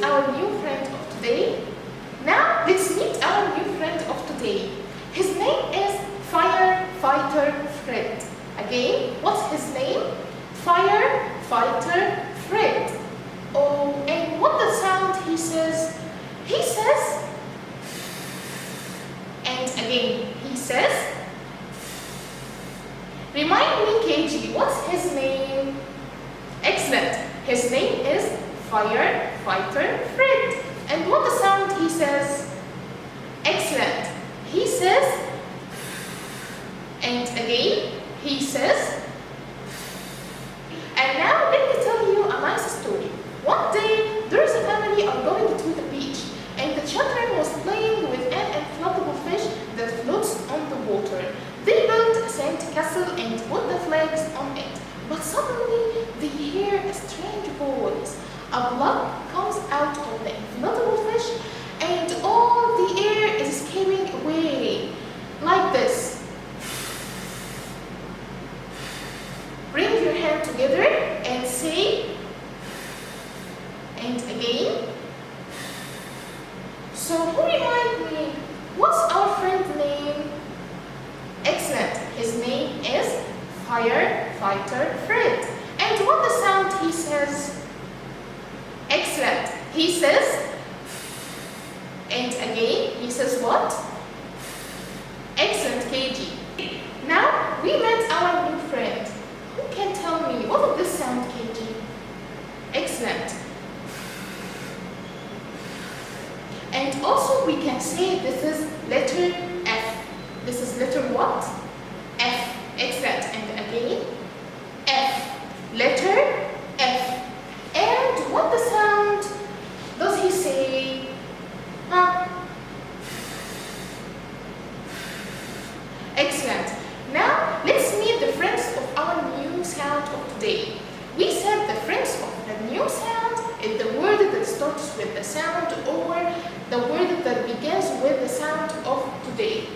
our new friend of today. Now let's meet our new friend of today. His name is Firefighter Fred. Again, what's his name? Firefighter Fred. Oh, and what the sound he says? He says, and again he says. Remind me, KG, what's his name? Excellent. His name is Firefighter Fred. And what the sound he says? Excellent. He says, and again he says. And now let me tell you a nice story. One day there is a family are going to the beach, and the children was playing with an inflatable fish that floats on the water. They built a sand castle and put the flags on it. But suddenly they hear a strange voice. A blood comes out of the inflatable fish, and all the air is escaping away. Like this. Bring your hand together and say, and again. So who remind me, what's our friend's name? Excellent. His name is Firefighter Fred. And what the sound he says? Excellent. He says, and again he says what? Excellent, KG. Now we met our new friend. Who can tell me what does this sound, KG? Excellent. And also we can say this is letter F. This is letter what? F. Excellent. And again, F. Letter F. And what the sound does he say? Excellent. Now let's meet the friends of our new sound of today. We said the friends of the new sound is the word that starts with the sound or the word that begins with the sound of today.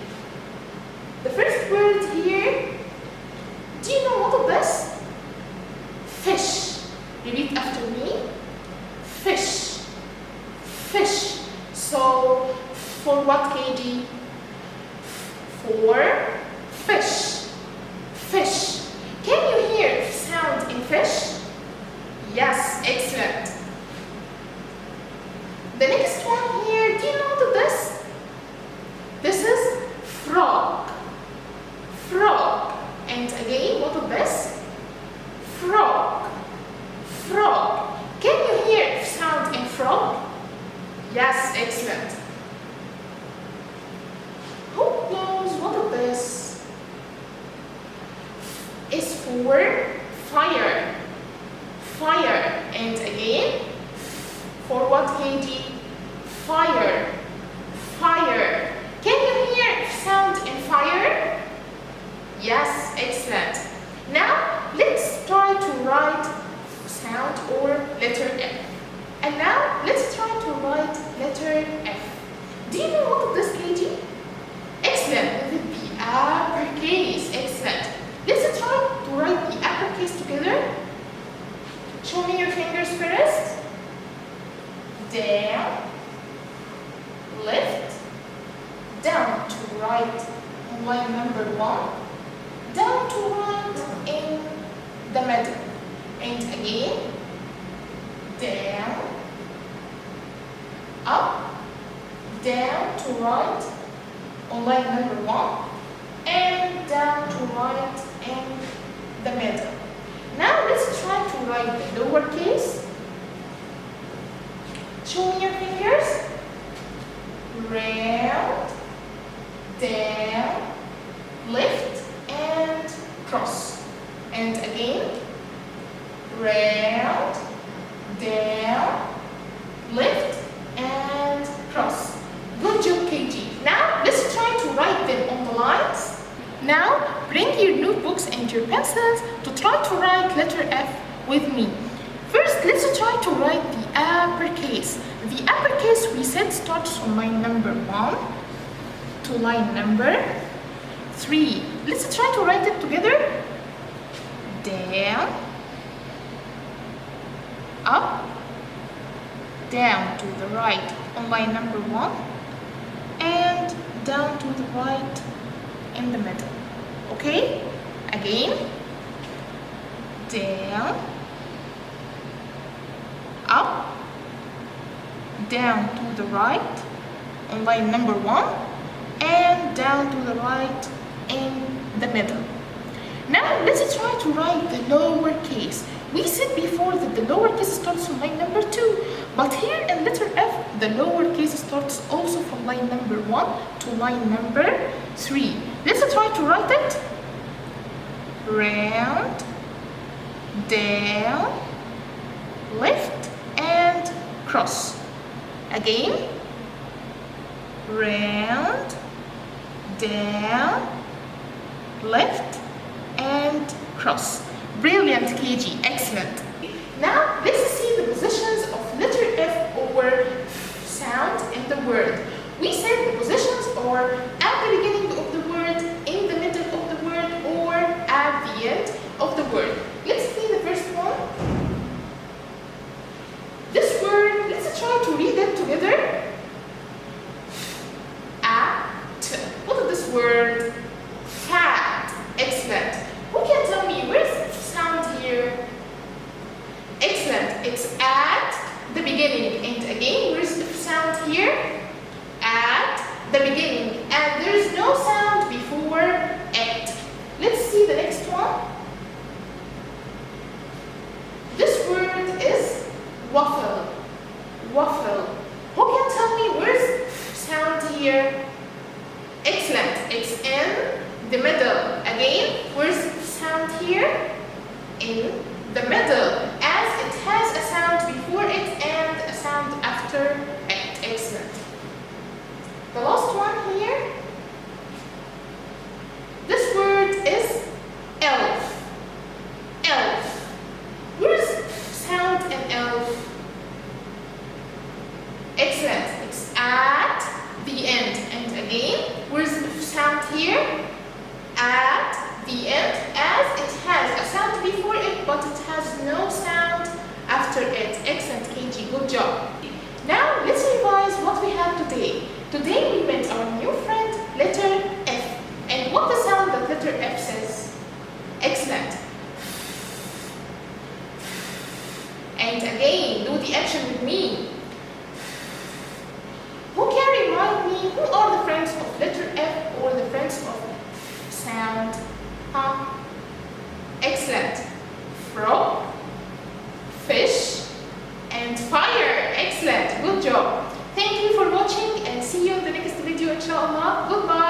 The first word here, do you know what it is? Fish. Repeat after me. Fish. Fish. So, for what, KG? For fish. Fish. Can you hear sound in fish? Yes, excellent. The next one here, do you know what it is? This is frog. Frog. And again, what is this? Frog. Frog. Can you hear sound in frog? Yes, excellent. Who knows what it is? It's for fire. Fire. And again, for what, KG? Fire. Fire. Can you hear sound in fire? Yes, excellent. Now let's try to write sound or letter F. And now let's try to write letter F. Do you know what is this, KG? Excellent. With the uppercase. Excellent. Let's try to write the uppercase together. Show me your fingers first. Down, left, down to right on line number 1, down to right in the middle, and again, down, up, down to right on line number 1, and down to right in the middle. Now let's try to write the lowercase. Show me your fingers. Round, down, left, and cross. And again, round, down, left, and cross. Good job, KG. Now let's try to write them on the lines. Now bring your notebooks and your pencils to try to write letter F with me. First, let's try to write the uppercase. The uppercase we said starts on line number 1 to line number 3. Let's try to write it together. Down, up, down to the right on line number 1 and down to the right in the middle. Okay? Again, down, up, down to the right on line number 1 and down to the right in the middle. Now let's try to write the lowercase. We said before that the lowercase starts on line number 2, but here in letter F, the lowercase starts also from line number 1 to line number 3. Let's try to write it. Round, down, left, and cross. Again, round, down, left, and cross. Brilliant, KG, excellent. Now let's see the positions of letter F or sound in the word. We said the positions are at the beginning of the word, in the middle of the word, or at the end of the word. Let's see the first one. This word, let's try to read it together. At. What is this word? Fat. Excellent. Who can tell me where's the sound here? Excellent. It's at the beginning. And again, where's the sound here? At the beginning. And there's no sound before it. Let's see the next one. This word is waffle. Waffle. Who can tell me where's sound here? Excellent. It's in the middle. Again, where's sound here? In the middle, as it has a sound before it and a sound after it. Excellent. The last one here. This word is elf. Elf. Where's sound in elf? Excellent. It's at the end. And again, where's the sound here? At the end, as it has a sound before it, but it has no sound after it. Excellent, KG, good job. Now let's revise what we had today. Today we met our new friend, letter F. And what the sound that letter F says? Excellent. And again, do the action with me. Who can remind me who are the friends of letter F or the friends of sound? Excellent. Frog, fish, and fire. Excellent. Good job. Thank you for watching and see you in the next video, inshallah. Goodbye.